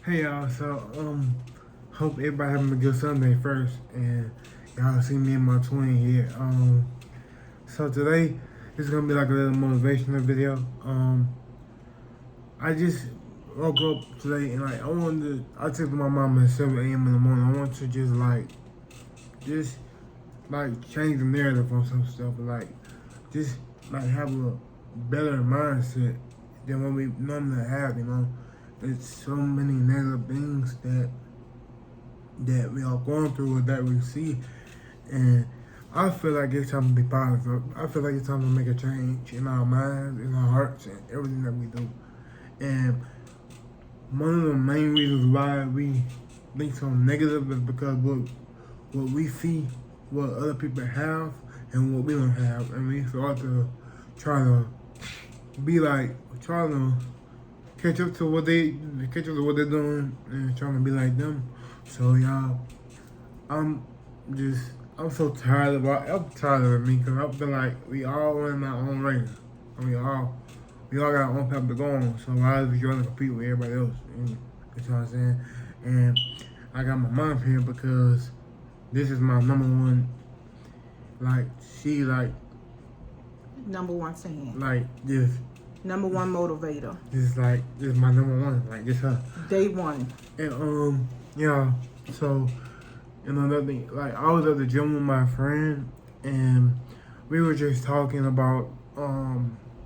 Hey y'all, hope everybody having a good Sunday first, and y'all see me and my twin here. So today is gonna be like a little motivational video. I just woke up today and like I took my mom at 7 a.m. in the morning. I want to just like change the narrative on some stuff, like just like have a better mindset than what we normally have. It's so many negative things that we are going through or that we see, and I feel like it's time to be positive. I feel like it's time to make a change in our minds, in our hearts, and everything that we do. And one of the main reasons why we think so negative is because what we see, what other people have, and what we don't have, and we start to try to be like, trying to catch up to what they're doing, and trying to be like them. So y'all, I'm I'm so tired I'm tired of it, me, because I feel like we all in our own race. And we all got our own path to go on. So why is we trying to compete with everybody else? You know what I'm saying? And I got my mom here because this is my number one, like, she, Number one fan. like, this, Number one motivator. this is my number one, like, this her. Day one. And, yeah, so, another thing, like, I was at the gym with my friend, and we were just talking about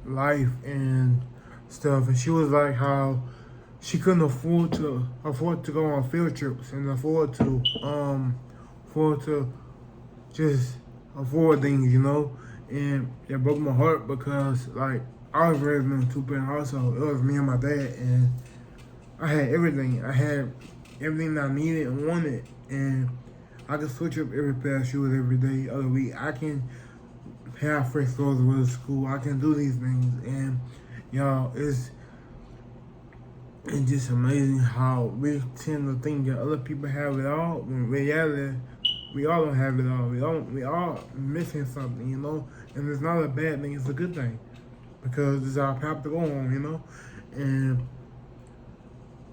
life and stuff, and she was like how she couldn't afford to go on field trips and afford to just afford things, and it broke my heart because like I was raised in a two-parent household. It was me and my dad, and I had everything. I had everything that I needed and wanted, and I could switch up every pair of shoes every day of the week. I can have fresh clothes to wear to school. I can do these things, and y'all, it's just amazing how we tend to think that other people have it all. When in reality, we all don't have it all. We all missing something, And it's not a bad thing. It's a good thing because it's our path to go on, And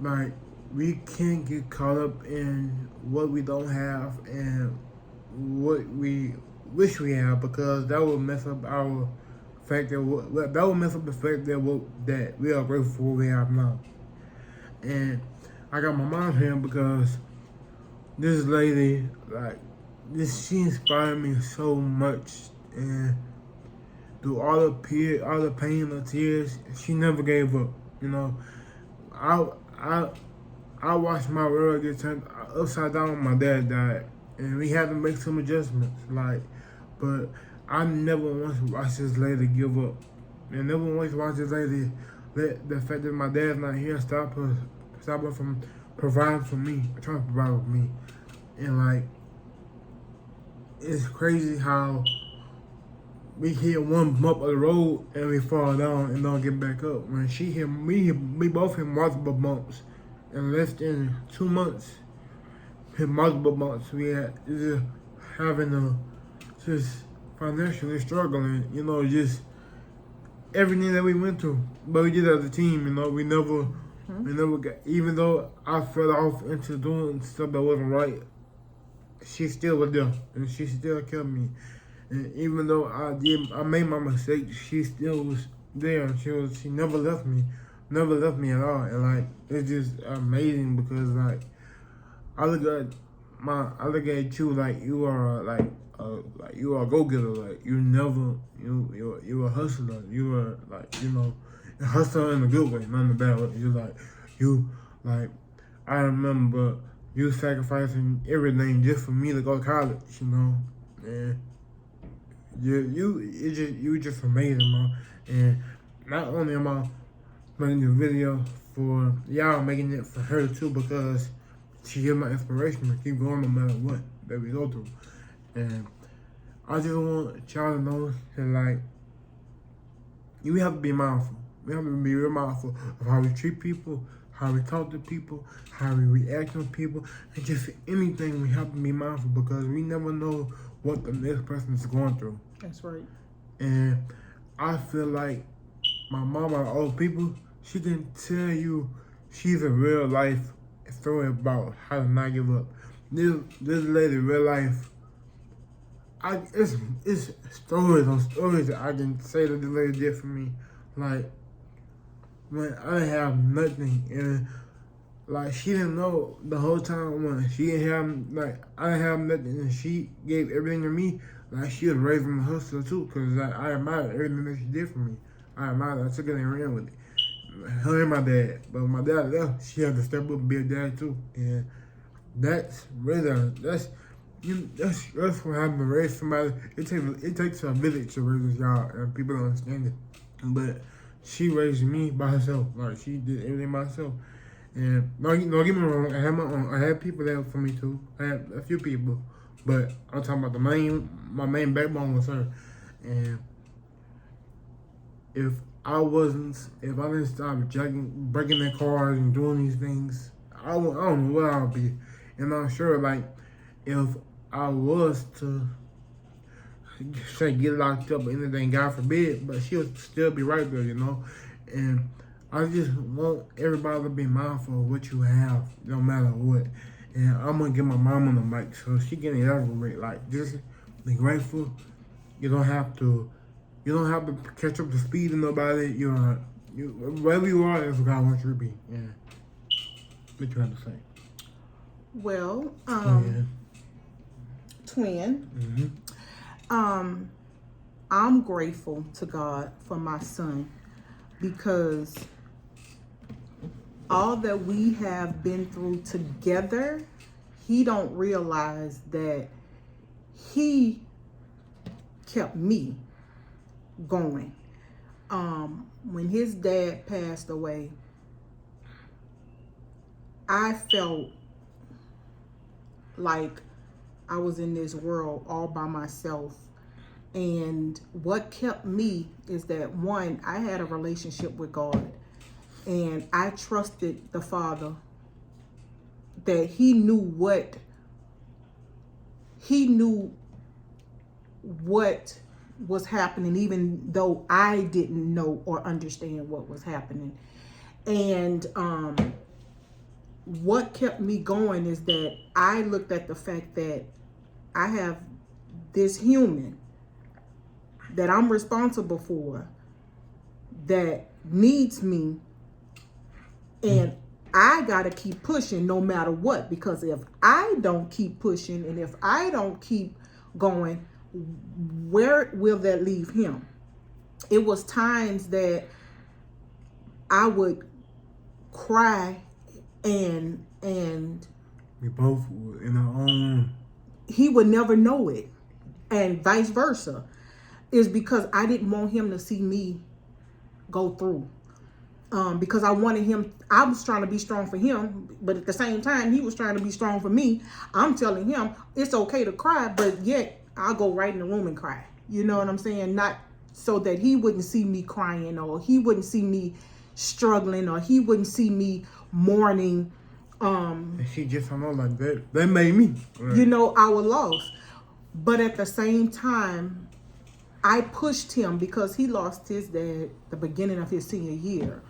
like we can't get caught up in what we don't have and what we wish we have, because that will mess up our fact that will mess up the fact that we are grateful for what we have now. And I got my mom here because this lady, like, she inspired me so much, and through all the pain and tears, she never gave up. I I I watched my world get turned upside down when my dad died, and we had to make some adjustments. But I never once watched this lady give up, and never once watched this lady let the fact that my dad's not here stop her from providing for me, trying to provide for me. And like, it's crazy how we hit one bump of the road and we fall down and don't get back up. When she hit me, we both hit multiple bumps in less than 2 months. Hit multiple bumps. We had just having just financially struggling, just everything that we went through. But we did as a team, we never got, even though I fell off into doing stuff that wasn't right, she still was there, and she still kept me. And even though I made my mistakes, she still was there. She never left me at all. And like, it's just amazing because like, I look at you like you are like you are a go getter. Like you're a hustler. You are like a hustler in a good way, not in a bad way. You like I remember you sacrificing everything just for me to go to college. And you just amazing, man. And not only am I making the video for y'all, making it for her too, because she give my inspiration to keep going no matter what that we go through. And I just want y'all to know that like, we have to be mindful. We have to be real mindful of how we treat people, how we talk to people, how we react to people, and just anything. We have to be mindful because we never know what the next person is going through. That's right. And I feel like my mama, old people, she can tell you she's a real life story about how to not give up. This lady, real life. It's stories on stories that I can say that this lady did for me. Like, when I didn't have nothing, and like she didn't know the whole time when she didn't have, like, I didn't have nothing, and she gave everything to me. Like, she was raised on the hustler too, cause like, I admired everything that she did for me. I admired it. I took it and ran with it. Her and my dad, but my dad left. She had to step up and be a dad too, and that's really that's what happened to raise somebody. It takes a village to raise a child, and people don't understand it. But she raised me by herself. Like, she did everything by herself. And don't get me wrong, I had people there for me too. I had a few people, but I'm talking about my main backbone was her. And if I didn't stop breaking their cars and doing these things, I don't know where I'll be. And I'm sure, like, if I was to say get locked up or anything, God forbid, but she'll still be right there, you know. And I just want everybody to be mindful of what you have, no matter what. And I'm gonna get my mom on the mic so she can elaborate. Like, just be grateful. You don't have to catch up to speed of nobody. Wherever you are, that's what God wants you to be. Yeah. What you have to say? Well, twin. Mm-hmm. I'm grateful to God for my son, because all that we have been through together, he don't realize that he kept me going. When his dad passed away, I felt like I was in this world all by myself. And what kept me is that, one, I had a relationship with God, and I trusted the Father, that he knew what was happening, even though I didn't know or understand what was happening. And what kept me going is that I looked at the fact that I have this human that I'm responsible for that needs me, and I gotta keep pushing no matter what, because if I don't keep pushing and if I don't keep going, where will that leave him? It was times that I would cry and we both were in our own. He would never know it, and vice versa. Is because I didn't want him to see me go through. Because I wanted him, I was trying to be strong for him, but at the same time, he was trying to be strong for me. I'm telling him it's okay to cry, but yet I'll go right in the room and cry. You know what I'm saying? Not so that he wouldn't see me crying, or he wouldn't see me struggling, or he wouldn't see me mourning. And she just don't know, like that made me. Right. You know, our loss. But at the same time, I pushed him because he lost his dad the beginning of his senior year.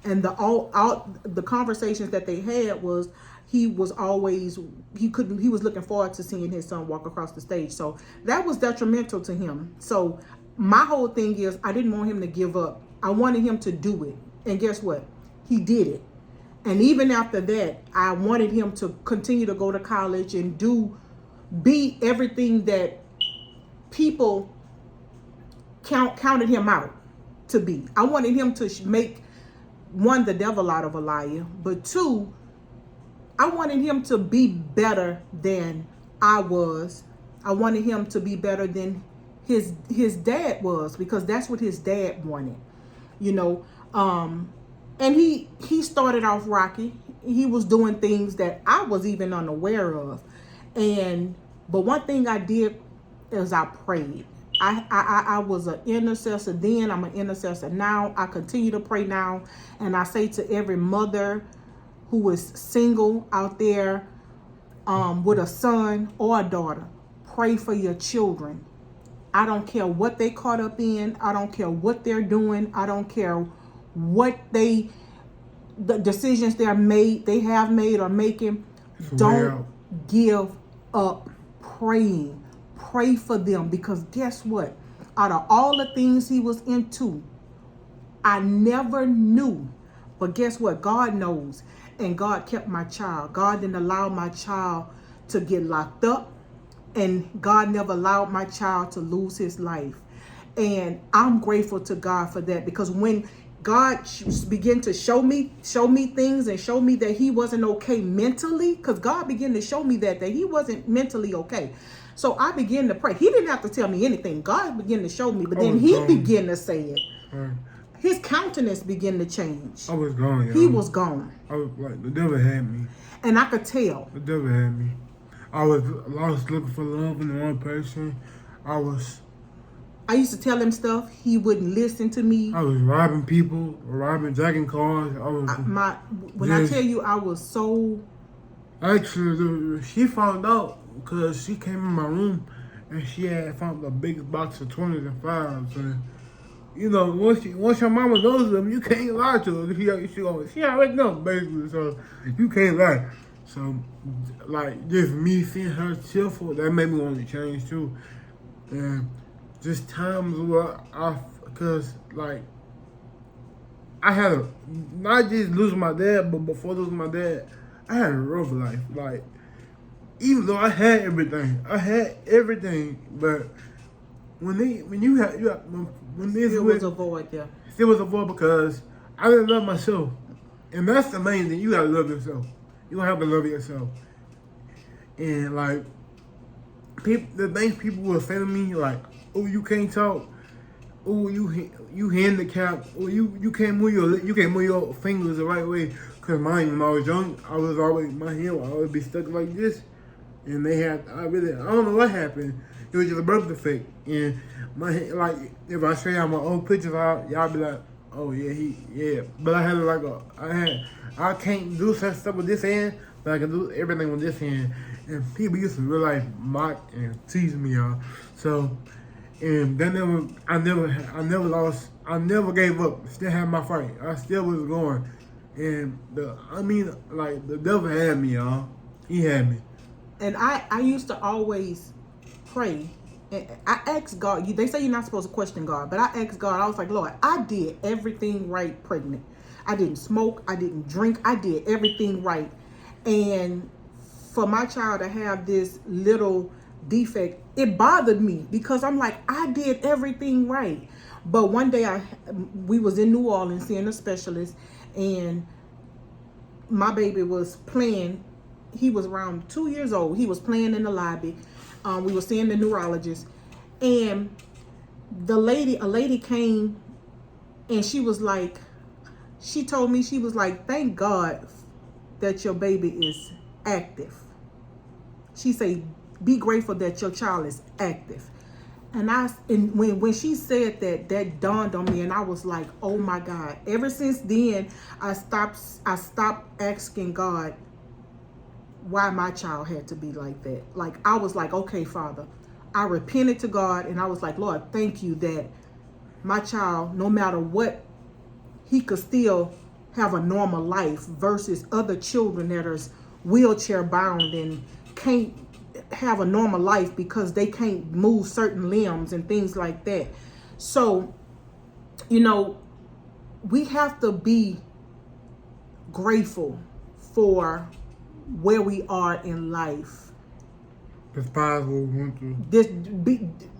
And the conversations that they had was he was looking forward to seeing his son walk across the stage. So that was detrimental to him. So my whole thing is, I didn't want him to give up. I wanted him to do it. And guess what? He did it. And even after that, I wanted him to continue to go to college and be everything that people counted him out to be. I wanted him to make, one, the devil out of a liar, but two, I wanted him to be better than I was. I wanted him to be better than his dad was, because that's what his dad wanted, you know. And he started off rocky. He was doing things that I was even unaware of. But one thing I did is I prayed. I was an intercessor then. I'm an intercessor now. I continue to pray now. And I say to every mother who is single out there with a son or a daughter, pray for your children. I don't care what they caught up in. I don't care what they're doing. I don't care what they the decisions they have made or making, It's a way don't out. give up praying. Pray for them, because guess what? Out of all the things he was into, I never knew. But guess what? God knows. And God kept my child. God didn't allow my child to get locked up. And God never allowed my child to lose his life. And I'm grateful to God for that, because when God began to show me things and show me that he wasn't okay mentally, because God began to show me that he wasn't mentally okay. So I began to pray. He didn't have to tell me anything. God began to show me, but then he began to say it. His countenance began to change. I was gone, y'all. He was gone. I was like, the devil had me. And I could tell. The devil had me. I was lost looking for love in one person. I used to tell him stuff. He wouldn't listen to me. I was robbing people, jacking cars. When I tell you, I was so. Actually, she found out because she came in my room and she had found the biggest box of 20s and 5s. And, you know, once your mama knows them, you can't lie to her. She already knows, basically, so you can't lie. So, like, just me seeing her cheerful, that made me want to change, too. And just times where because, like, I had not just losing my dad, but before losing my dad, I had a rough life. Like, even though I had everything, but when It was a void there. It was a void because I didn't love myself. And that's the main thing. You gotta love yourself. You don't have to love yourself. And like the things people will say to me, like, oh, you can't talk. Oh, you handicapped. Oh, you can't move your fingers the right way. Cause mine, when I was young, my hand would always be stuck like this. And I don't know what happened. It was just a birth defect. And my hand, like, if I show y'all my old pictures out, y'all be like, oh yeah, But I had I can't do such stuff with this hand, but I can do everything with this hand. And people used to real life mock and tease me, y'all. So, and then I never lost, I never gave up. Still had my fight. I still was going. And the devil had me, y'all. He had me. And I used to always pray. And I asked God, they say you're not supposed to question God, but I asked God, I was like, Lord, I did everything right pregnant. I didn't smoke, I didn't drink, I did everything right. And for my child to have this little defect, it bothered me because I'm like, I did everything right. But one day we was in New Orleans seeing a specialist, and my baby was playing. He was around 2 years old. He was playing in the lobby. We were seeing the neurologist, and a lady came, and she was like, she told me, she was like, thank God that your baby is active. She said, be grateful that your child is active. And when she said that dawned on me, and I was like, oh my God. Ever since then, I stopped asking God why my child had to be like that. Like, I was like, okay, Father, I repented to God, and I was like, Lord, thank you that my child, no matter what, he could still have a normal life versus other children that are wheelchair bound and can't have a normal life because they can't move certain limbs and things like that. So, you know, we have to be grateful for where we are in life. Despise what we went through.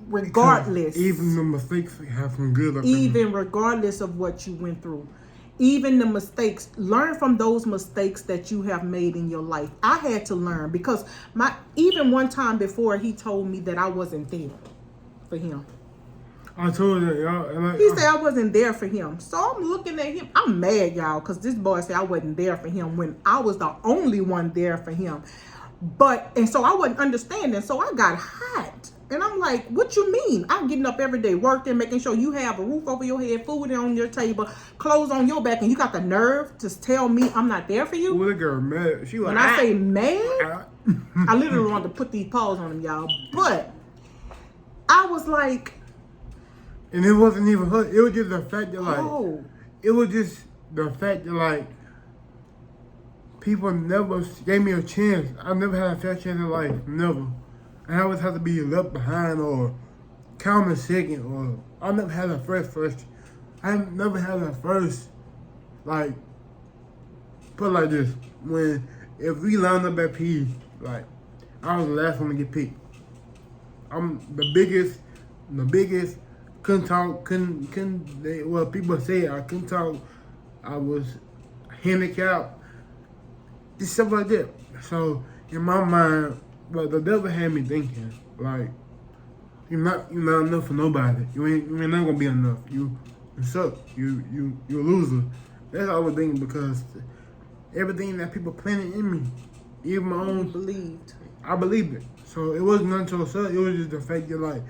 Regardless. Because even the mistakes have some good up even regardless of what you went through. Even the mistakes, learn from those mistakes that you have made in your life. I had to learn because even one time before, he told me that I wasn't there for him. I told you, y'all. He said I wasn't there for him. So I'm looking at him. I'm mad, y'all, because this boy said I wasn't there for him when I was the only one there for him. And so I wasn't understanding. So I got hot. And I'm like, what you mean? I'm getting up every day, working, making sure you have a roof over your head, food on your table, clothes on your back, and you got the nerve to tell me I'm not there for you? Well, the girl mad. She when I say mad, I literally wanted to put these paws on him, y'all. But I was like... And it wasn't even her. It was just the fact that, like... Oh. It was just the fact that, like... people never gave me a chance. I never had a fair chance in life, never. I always had to be left behind or counted second, or I never had a first. I never had a first, like, put it like this, if we lined up at P, like, I was the last one to get picked. I'm the biggest, couldn't talk, well, people say I couldn't talk, I was handicapped, just stuff like that. So, in my mind, but the devil had me thinking, like, you're not enough for nobody. You're not gonna be enough. You suck. You're a loser. That's all I was thinking, because everything that people planted in me, even my own, I believed it. So it wasn't until such. It was just the fact that, like,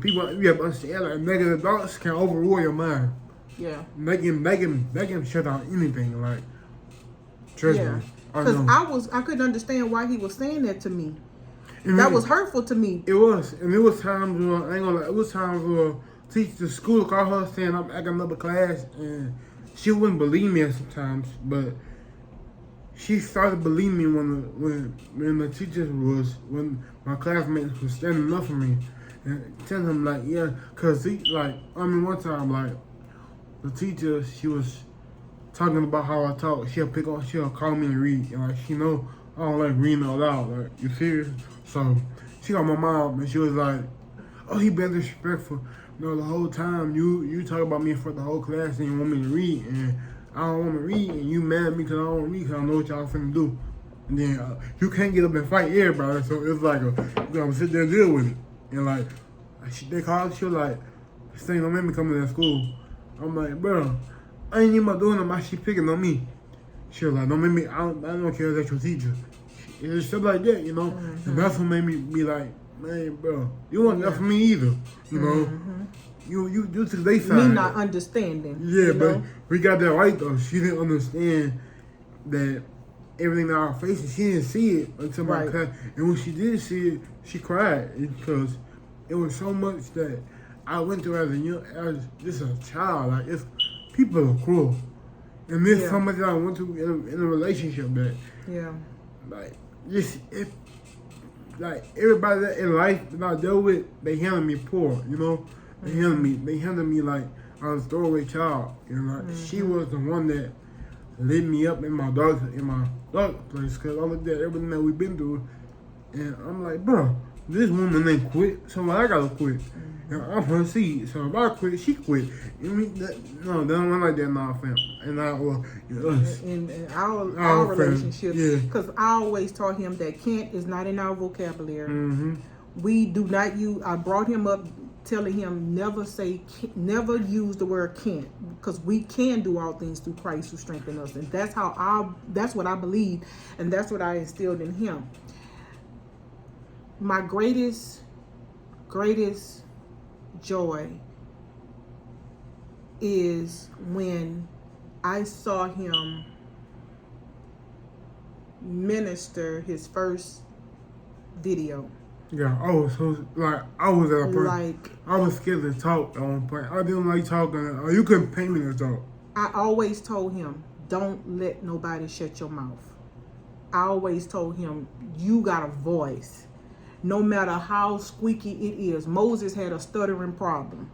people, you have to understand, like, negative thoughts can overrule your mind. Yeah. They can shut down anything. Like, trust me. Because I couldn't understand why he was saying that to me. And that was hurtful to me. It was, and it was times where I ain't gonna lie. It was times where the school called her saying I'm acting up a class, and she wouldn't believe me sometimes, but she started believing me when the teachers when my classmates was standing up for me and telling them, like, yeah, cause one time, like, the teacher, she was talking about how I talk. She'll call me and read, and, like, she know I don't like reading out loud. Like, you serious? So she got my mom, and she was like, "Oh, he been disrespectful. No, the whole time you talk about me in front of the whole class and you want me to read, and I don't want to read, and you mad at me because I don't read because I know what y'all finna do. And then you can't get up and fight everybody, so it's like you gotta sit there and deal with it. And, like, they called, she was like, "Say, don't make me come to that school." I'm like, bro, I ain't even doing it. My shit picking on me. She was like, don't make me. I don't care if that's your teacher. It's stuff like that, you know. Mm-hmm. And that's what made me be like, man, bro, you weren't that for me either, you know. Mm-hmm. You to their side. Me not understanding. Yeah, but we got that right though. She didn't understand that everything that I was facing. She didn't see it until my class. And when she did see it, she cried because it was so much that I went through as just a child. Like, people are cruel, and there's so much that I went through in a relationship that like everybody that in life that I dealt with, they handled me poor, you know. They handled me like I was a throwaway child. You know, like, she was the one that lit me up in my dark place, because I looked at everything that we've been through, and I'm like, bro, this woman ain't quit, so I gotta quit. And I'm her seed, so if I quit, she quit. You mean that? No, they don't run like that in our family, and us. In our relationship, because I always taught him that can't is not in our vocabulary. Mm-hmm. We do not use. I brought him up telling him never use the word can't, because we can do all things through Christ who strengthens us, and that's what I believe, and that's what I instilled in him. My greatest joy is when I saw him minister his first video. Yeah, I was at a point. I was scared to talk at one point. I didn't like talking, or you couldn't pay me to talk. I always told him, don't let nobody shut your mouth. I always told him, you got a voice. No matter how squeaky it is. Moses had a stuttering problem,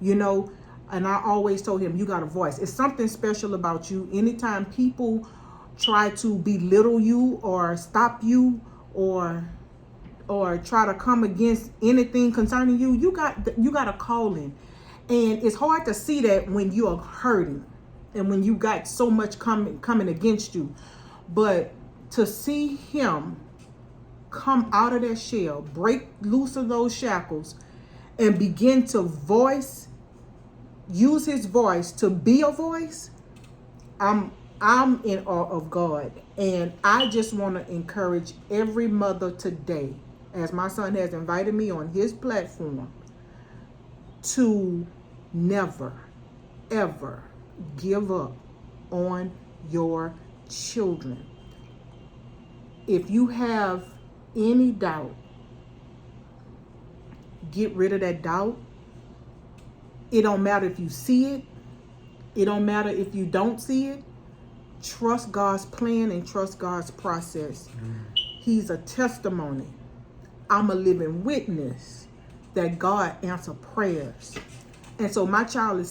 you know, and I always told him, you got a voice. It's something special about you. Anytime people try to belittle you or stop you or try to come against anything concerning you, you got a calling. And it's hard to see that when you're hurting and when you got so much coming against you. But to see him come out of that shell, break loose of those shackles, and begin to use his voice to be a voice, I'm in awe of God. And I just want to encourage every mother today, as my son has invited me on his platform, to never, ever give up on your children. If you have any doubt, get rid of that doubt. It don't matter if you see it. It don't matter if you don't see it. trust God's plan and trust God's process. He's a testimony. I'm a living witness that God answers prayers. And so my child is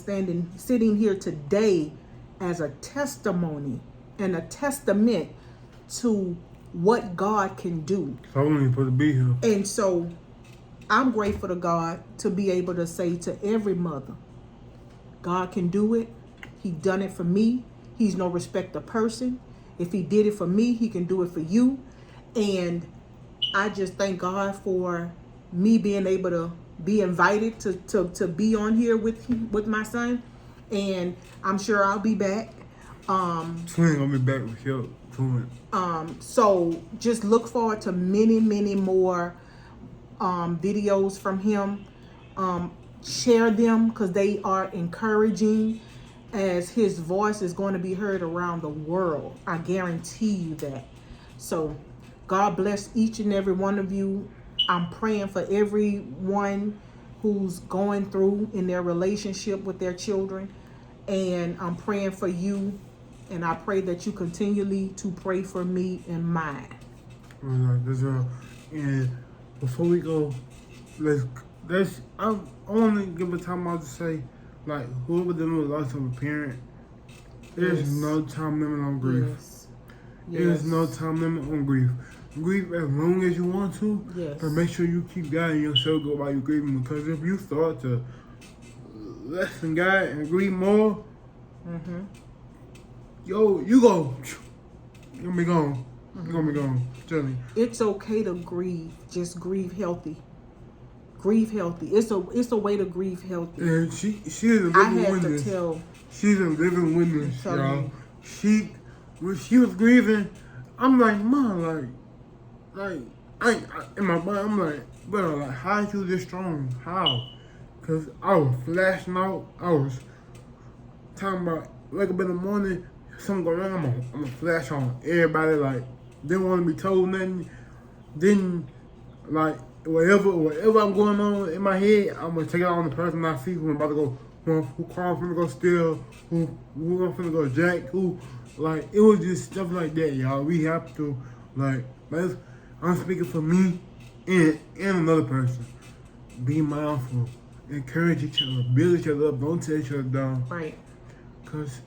sitting here today as a testimony and a testament to what God can do. So I'm supposed to be here. And so I'm grateful to God to be able to say to every mother, God can do it. He done it for me. He's no respecter person. If he did it for me, he can do it for you. And I just thank God for me being able to be invited to be on here with my son. And I'm sure I'll be back. Twin gonna be back with you. Twin. So just look forward to many, many more videos from him. Share them because they are encouraging, as his voice is going to be heard around the world. I guarantee you that. So God bless each and every one of you. I'm praying for everyone who's going through in their relationship with their children. And I'm praying for you. And I pray that you continually to pray for me and mine. And before we go, I want to give a time out to say, like, whoever dealing with loss of a parent, there's no time limit on grief. Yes. There's no time limit on grief. Grieve as long as you want to, but make sure you keep guiding yourself while you're grieving. Because if you start to lessen God and grieve more, you're gonna be gone. You're gonna be gone. Tell me. It's okay to grieve. Just grieve healthy. Grieve healthy. It's a way to grieve healthy. And she is a living witness. She's a living witness, y'all. When she was grieving, I'm like, Mom, in my mind, I'm like, bro, like, how you this strong? How? Cause I was flashing out. I was talking about wake up in the morning, something going on. I'm gonna flash on everybody. Like, didn't want to be told nothing. Didn't like whatever I'm going on in my head. I'm gonna take it on the person I see who I'm about to go. Who called finna go steal? Who I'm finna go jack? Who? Like, it was just stuff like that, y'all. We have to, like, I'm speaking for me and another person. Be mindful. Encourage each other. Build each other up. Don't tear each other down. Right. Because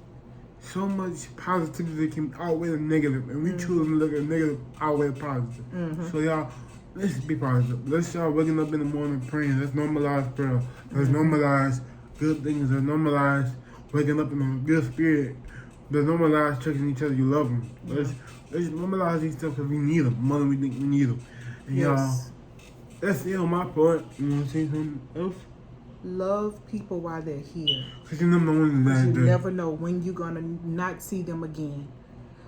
so much positivity can outweigh the negative. And we choose to look at negative outweigh the positive. So, y'all, let's be positive. Let's start waking up in the morning praying. Let's normalize prayer. Let's normalize good things. Let's normalize waking up in a good spirit. Let's normalize checking each other. You love them. Let's normalize these stuff because we need them more than we think we need them. And y'all, that's it on my part. You want to say something else? Love people while they're here. Because you never know when Because you never know when you're going to not see them again.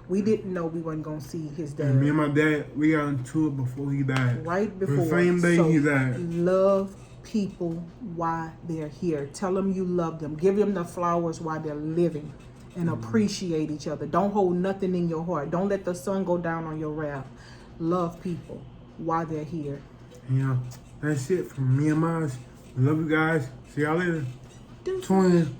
We didn't know we weren't going to see his dad. And me and my dad, we got into it before he died. Right before. The same day he died. Love people while they're here. Tell them you love them. Give them the flowers while they're living. And appreciate each other. Don't hold nothing in your heart. Don't let the sun go down on your wrath. Love people while they're here. Yeah, that's it from me and mine. Love you guys. See y'all later. Twins.